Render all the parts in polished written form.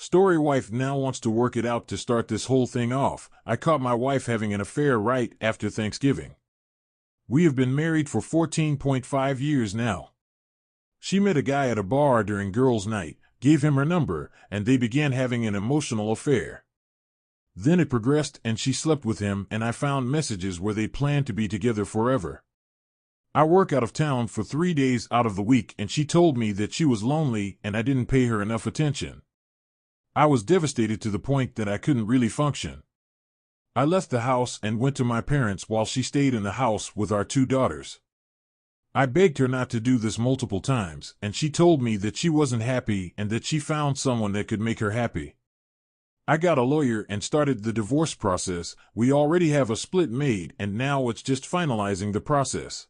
Story wife now wants to work it out to start this whole thing off. I caught my wife having an affair right after Thanksgiving. We have been married for 14.5 years now. She met a guy at a bar during girls' night, gave him her number, and they began having an emotional affair. Then it progressed and she slept with him, and I found messages where they planned to be together forever. I work out of town for 3 days out of the week, and she told me that she was lonely and I didn't pay her enough attention. I was devastated to the point that I couldn't really function. I left the house and went to my parents while she stayed in the house with our 2 daughters. I begged her not to do this multiple times, and she told me that she wasn't happy and that she found someone that could make her happy. I got a lawyer and started the divorce process. We already have a split made, and now it's just finalizing the process.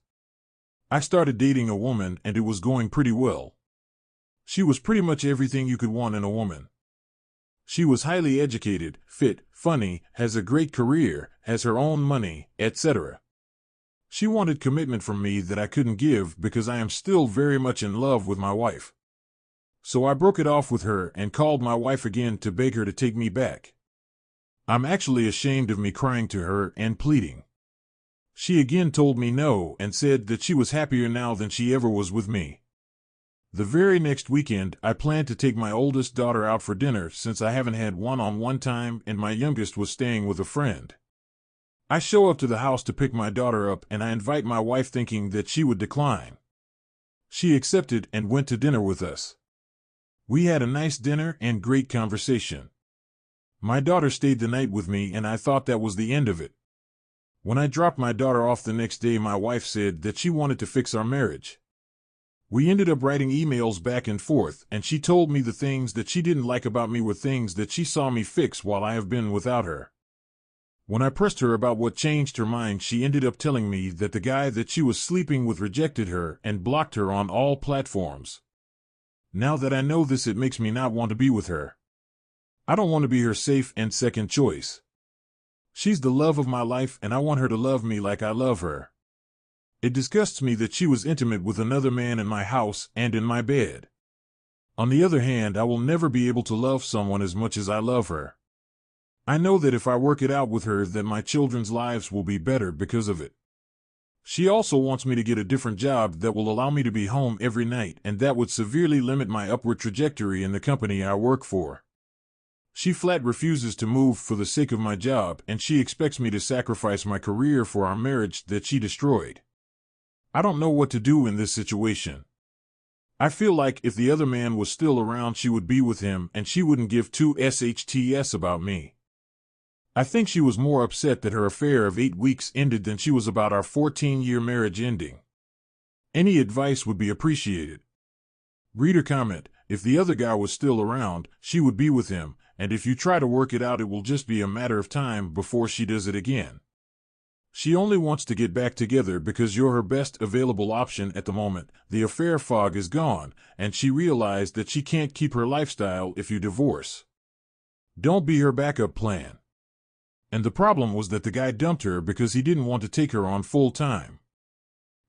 I started dating a woman and it was going pretty well. She was pretty much everything you could want in a woman. She was highly educated, fit, funny, has a great career, has her own money, etc. She wanted commitment from me that I couldn't give because I am still very much in love with my wife. So I broke it off with her and called my wife again to beg her to take me back. I'm actually ashamed of me crying to her and pleading. She again told me no and said that she was happier now than she ever was with me. The very next weekend, I planned to take my oldest daughter out for dinner since I haven't had one-on-one time and my youngest was staying with a friend. I show up to the house to pick my daughter up and I invite my wife thinking that she would decline. She accepted and went to dinner with us. We had a nice dinner and great conversation. My daughter stayed the night with me and I thought that was the end of it. When I dropped my daughter off the next day, my wife said that she wanted to fix our marriage. We ended up writing emails back and forth, and she told me the things that she didn't like about me were things that she saw me fix while I have been without her. When I pressed her about what changed her mind, she ended up telling me that the guy that she was sleeping with rejected her and blocked her on all platforms. Now that I know this, it makes me not want to be with her. I don't want to be her safe and second choice. She's the love of my life, and I want her to love me like I love her. It disgusts me that she was intimate with another man in my house and in my bed. On the other hand, I will never be able to love someone as much as I love her. I know that if I work it out with her, that my children's lives will be better because of it. She also wants me to get a different job that will allow me to be home every night, and that would severely limit my upward trajectory in the company I work for. She flat refuses to move for the sake of my job, and she expects me to sacrifice my career for our marriage that she destroyed. I don't know what to do in this situation. I feel like if the other man was still around, she would be with him and she wouldn't give two shts about me. I think she was more upset that her affair of 8 weeks ended than she was about our 14-year marriage ending. Any advice would be appreciated. Reader comment: if the other guy was still around, she would be with him, and if you try to work it out, it will just be a matter of time before she does it again. She only wants to get back together because you're her best available option at the moment. The affair fog is gone, and she realized that she can't keep her lifestyle if you divorce. Don't be her backup plan. And the problem was that the guy dumped her because he didn't want to take her on full time.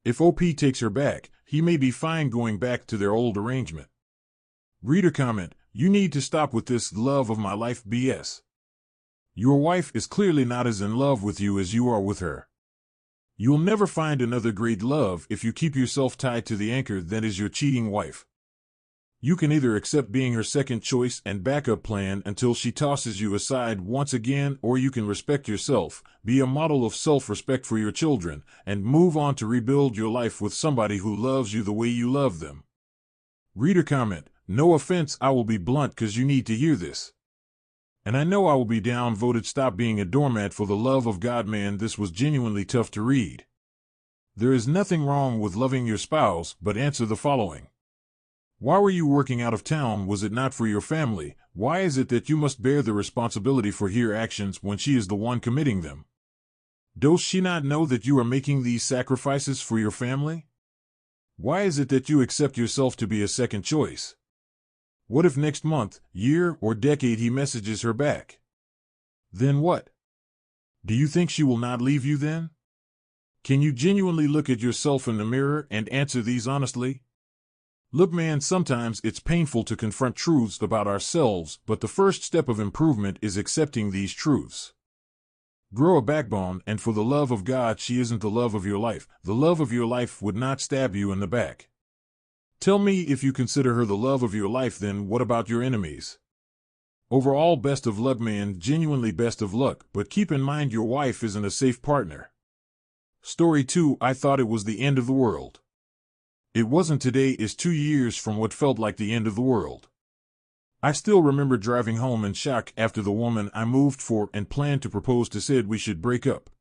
If OP takes her back, he may be fine going back to their old arrangement. Reader comment: you need to stop with this love of my life BS. Your wife is clearly not as in love with you as you are with her. You'll never find another great love if you keep yourself tied to the anchor that is your cheating wife. You can either accept being her second choice and backup plan until she tosses you aside once again, or you can respect yourself, be a model of self-respect for your children, and move on to rebuild your life with somebody who loves you the way you love them. Reader comment: no offense, I will be blunt because you need to hear this. And I know I will be downvoted. Stop being a doormat for the love of God, man. This was genuinely tough to read. There is nothing wrong with loving your spouse, but answer the following. Why were you working out of town? Was it not for your family? Why is it that you must bear the responsibility for her actions when she is the one committing them? Does she not know that you are making these sacrifices for your family? Why is it that you accept yourself to be a second choice? What if next month, year, or decade he messages her back? Then what? Do you think she will not leave you then? Can you genuinely look at yourself in the mirror and answer these honestly? Look, man, sometimes it's painful to confront truths about ourselves, but the first step of improvement is accepting these truths. Grow a backbone, and for the love of God, she isn't the love of your life. The love of your life would not stab you in the back. Tell me if you consider her the love of your life, then what about your enemies? Overall, best of luck, man, genuinely best of luck, but keep in mind your wife isn't a safe partner. Story 2, I thought it was the end of the world. It wasn't. Today is 2 years from what felt like the end of the world. I still remember driving home in shock after the woman I moved for and planned to propose to said we should break up.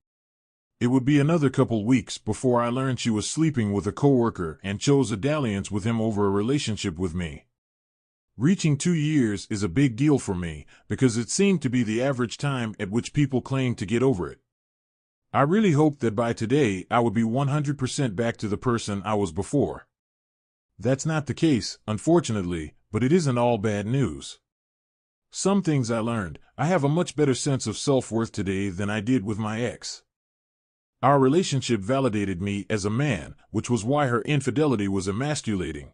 It would be another couple weeks before I learned she was sleeping with a coworker and chose a dalliance with him over a relationship with me. Reaching 2 years is a big deal for me because it seemed to be the average time at which people claim to get over it. I really hoped that by today I would be 100% back to the person I was before. That's not the case, unfortunately, but it isn't all bad news. Some things I learned. I have a much better sense of self-worth today than I did with my ex. Our relationship validated me as a man, which was why her infidelity was emasculating.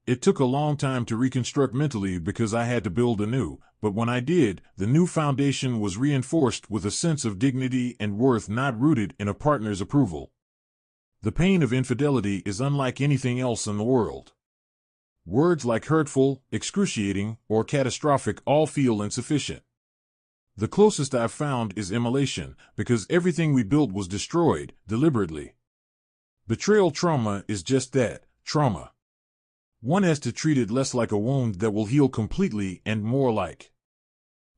It took a long time to reconstruct mentally because I had to build anew, but when I did, the new foundation was reinforced with a sense of dignity and worth not rooted in a partner's approval. The pain of infidelity is unlike anything else in the world. Words like hurtful, excruciating, or catastrophic all feel insufficient. The closest I've found is immolation, because everything we built was destroyed, deliberately. Betrayal trauma is just that, trauma. One has to treat it less like a wound that will heal completely and more like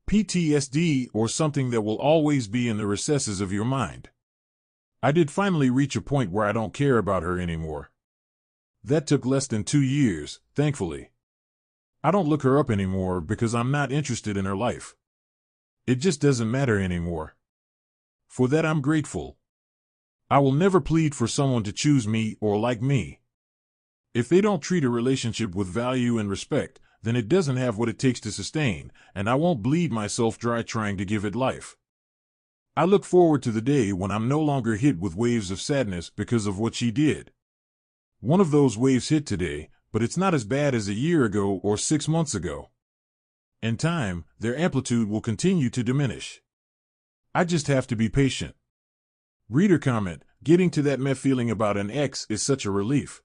PTSD, or something that will always be in the recesses of your mind. I did finally reach a point where I don't care about her anymore. That took less than 2 years, thankfully. I don't look her up anymore because I'm not interested in her life. It just doesn't matter anymore. For that I'm grateful. I will never plead for someone to choose me or like me. If they don't treat a relationship with value and respect, then it doesn't have what it takes to sustain, and I won't bleed myself dry trying to give it life. I look forward to the day when I'm no longer hit with waves of sadness because of what she did. One of those waves hit today, but it's not as bad as a year ago or 6 months ago. In time, their amplitude will continue to diminish. I just have to be patient. Reader comment, getting to that meh feeling about an ex is such a relief.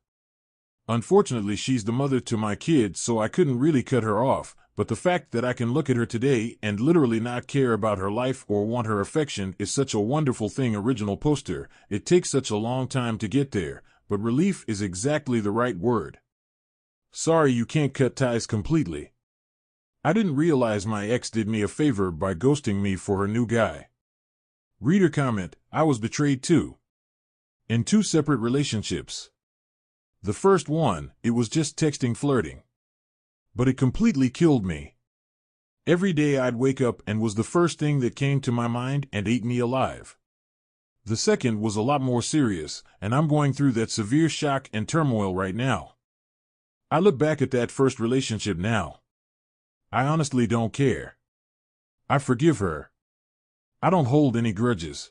Unfortunately, she's the mother to my kids, so I couldn't really cut her off, but the fact that I can look at her today and literally not care about her life or want her affection is such a wonderful thing. Original poster, it takes such a long time to get there, but relief is exactly the right word. Sorry you can't cut ties completely. I didn't realize my ex did me a favor by ghosting me for her new guy. Reader comment, I was betrayed too. In 2 separate relationships. The first one, it was just texting flirting. But it completely killed me. Every day I'd wake up and was the first thing that came to my mind and ate me alive. The second was a lot more serious, and I'm going through that severe shock and turmoil right now. I look back at that first relationship now. I honestly don't care. I forgive her. I don't hold any grudges.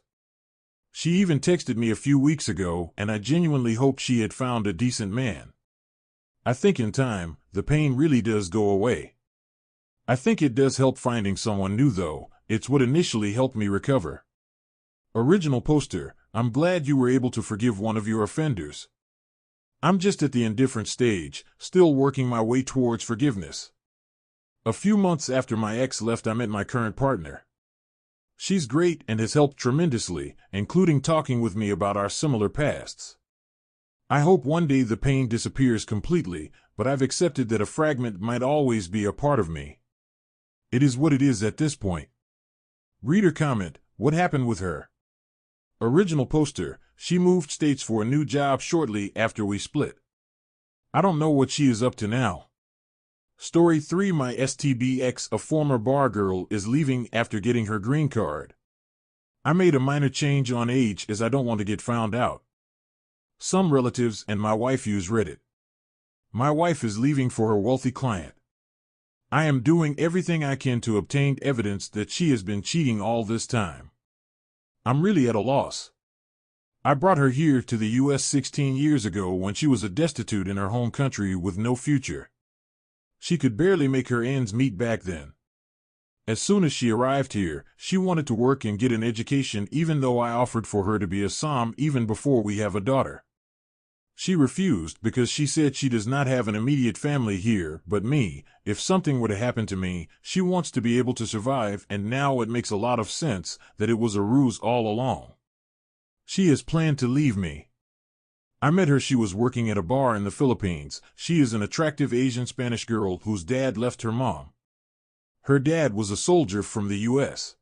She even texted me a few weeks ago, and I genuinely hoped she had found a decent man. I think in time, the pain really does go away. I think it does help finding someone new though. It's what initially helped me recover. Original poster, I'm glad you were able to forgive one of your offenders. I'm just at the indifferent stage, still working my way towards forgiveness. A few months after my ex left, I met my current partner. She's great and has helped tremendously, including talking with me about our similar pasts. I hope one day the pain disappears completely, but I've accepted that a fragment might always be a part of me. It is what it is at this point. Reader comment, what happened with her? Original poster, she moved states for a new job shortly after we split. I don't know what she is up to now. Story 3, my STB ex, a former bar girl, is leaving after getting her green card. I made a minor change on age as I don't want to get found out. Some relatives and my wife use Reddit. My wife is leaving for her wealthy client. I am doing everything I can to obtain evidence that she has been cheating all this time. I'm really at a loss. I brought her here to the U.S. 16 years ago when she was a destitute in her home country with no future. She could barely make her ends meet back then. As soon as she arrived here, she wanted to work and get an education, even though I offered for her to be a som even before we have a daughter. She refused because she said she does not have an immediate family here but me. If something were to happen to me, she wants to be able to survive, and now it makes a lot of sense that it was a ruse all along. She has planned to leave me. I met her. She was working at a bar in the Philippines. She is an attractive Asian Spanish girl whose dad left her mom. Her dad was a soldier from the U.S.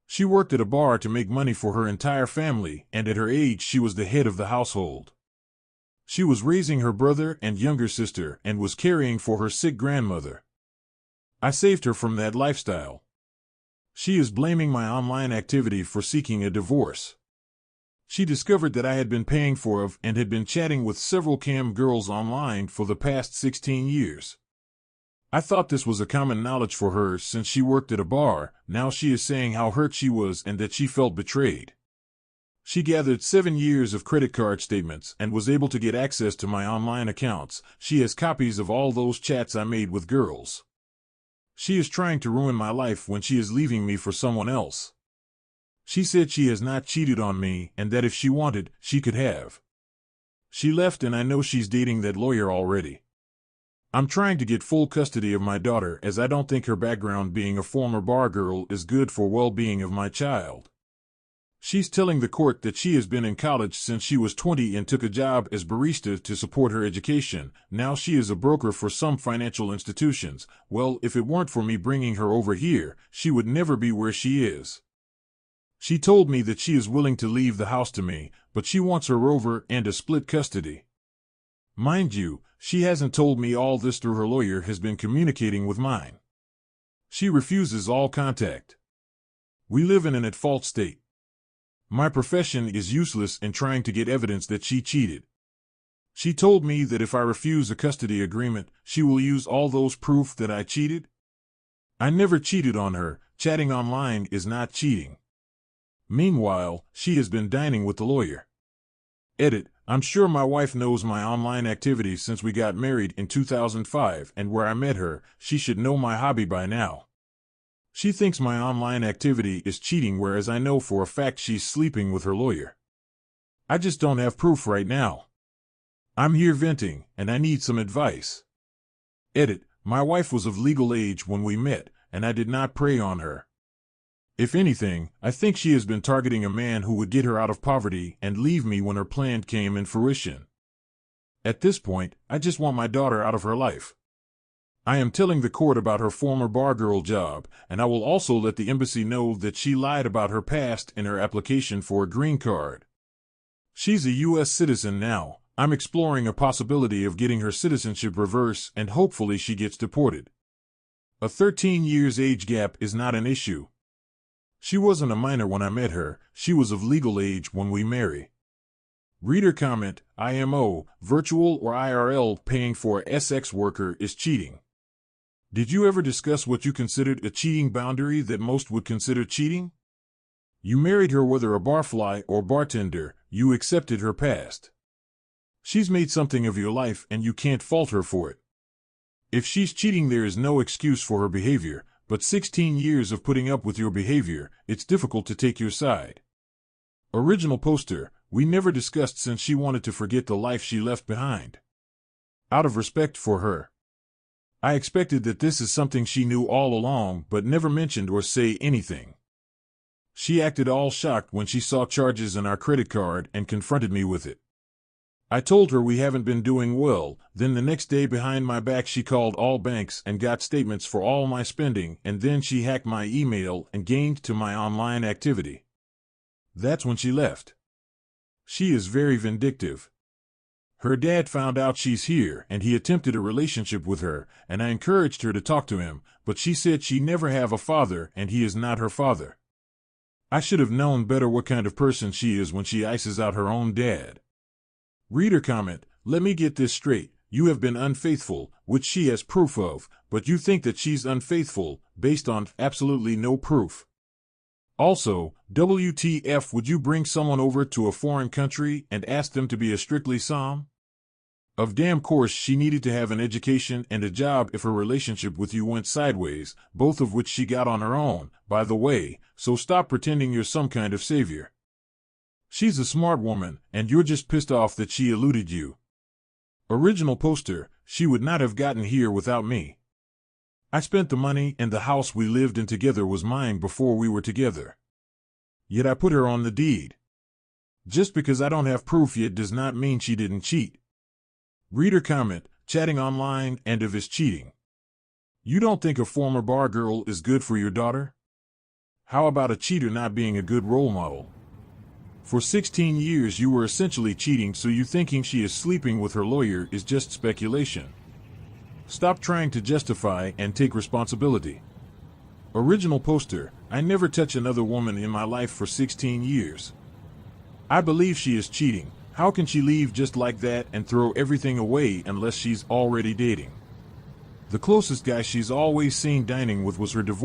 She worked at a bar to make money for her entire family, and at her age she was the head of the household. She was raising her brother and younger sister and was caring for her sick grandmother. I saved her from that lifestyle. She is blaming my online activity for seeking a divorce. She discovered that I had been paying for it and had been chatting with several cam girls online for the past 16 years. I thought this was a common knowledge for her since she worked at a bar. Now she is saying how hurt she was and that she felt betrayed. She gathered 7 years of credit card statements and was able to get access to my online accounts. She has copies of all those chats I made with girls. She is trying to ruin my life when she is leaving me for someone else. She said she has not cheated on me and that if she wanted, she could have. She left and I know she's dating that lawyer already. I'm trying to get full custody of my daughter as I don't think her background being a former bar girl is good for well-being of my child. She's telling the court that she has been in college since she was 20 and took a job as barista to support her education. Now she is a broker for some financial institutions. Well, if it weren't for me bringing her over here, she would never be where she is. She told me that she is willing to leave the house to me, but she wants her over and a split custody. Mind you, she hasn't told me all this through her lawyer has been communicating with mine. She refuses all contact. We live in an at-fault state. My profession is useless in trying to get evidence that she cheated. She told me that if I refuse a custody agreement, she will use all those proof that I cheated. I never cheated on her. Chatting online is not cheating. Meanwhile, she has been dining with the lawyer. Edit. I'm sure my wife knows my online activities since we got married in 2005 and where I met her. She should know my hobby by now. She thinks my online activity is cheating, whereas I know for a fact she's sleeping with her lawyer. I just don't have proof right now. I'm here venting, and I need some advice. Edit. My wife was of legal age when we met, and I did not prey on her. If anything, I think she has been targeting a man who would get her out of poverty and leave me when her plan came in fruition. At this point, I just want my daughter out of her life. I am telling the court about her former bar girl job, and I will also let the embassy know that she lied about her past in her application for a green card. She's a U.S. citizen now. I'm exploring a possibility of getting her citizenship reversed, and hopefully she gets deported. A 13 years age gap is not an issue. She wasn't a minor when I met her. She was of legal age when we married. Reader comment, IMO, virtual or IRL, paying for a sex worker is cheating. Did you ever discuss what you considered a cheating boundary that most would consider cheating? You married her whether a barfly or bartender, you accepted her past. She's made something of your life and you can't fault her for it. If she's cheating, there is no excuse for her behavior. But 16 years of putting up with your behavior, it's difficult to take your side. Original poster, we never discussed since she wanted to forget the life she left behind. Out of respect for her. I expected that this is something she knew all along but never mentioned or say anything. She acted all shocked when she saw charges on our credit card and confronted me with it. I told her we haven't been doing well. Then the next day behind my back she called all banks and got statements for all my spending, and then she hacked my email and gained to my online activity. That's when she left. She is very vindictive. Her dad found out she's here and he attempted a relationship with her, and I encouraged her to talk to him, but she said she never have a father and he is not her father. I should have known better what kind of person she is when she ices out her own dad. Reader comment, let me get this straight. You have been unfaithful, which she has proof of, but you think that she's unfaithful, based on absolutely no proof. Also, WTF, would you bring someone over to a foreign country and ask them to be a strictly Som? Of damn course she needed to have an education and a job if her relationship with you went sideways, both of which she got on her own, by the way, so stop pretending you're some kind of savior. She's a smart woman, and you're just pissed off that she eluded you. Original poster, she would not have gotten here without me. I spent the money and the house we lived in together was mine before we were together. Yet I put her on the deed. Just because I don't have proof yet does not mean she didn't cheat. Reader comment, chatting online and of his cheating. You don't think a former bar girl is good for your daughter? How about a cheater not being a good role model? For 16 years you were essentially cheating, so you thinking she is sleeping with her lawyer is just speculation. Stop trying to justify and take responsibility. Original poster, I never touch another woman in my life for 16 years. I believe she is cheating. How can she leave just like that and throw everything away unless she's already dating? The closest guy she's always seen dining with was her divorce.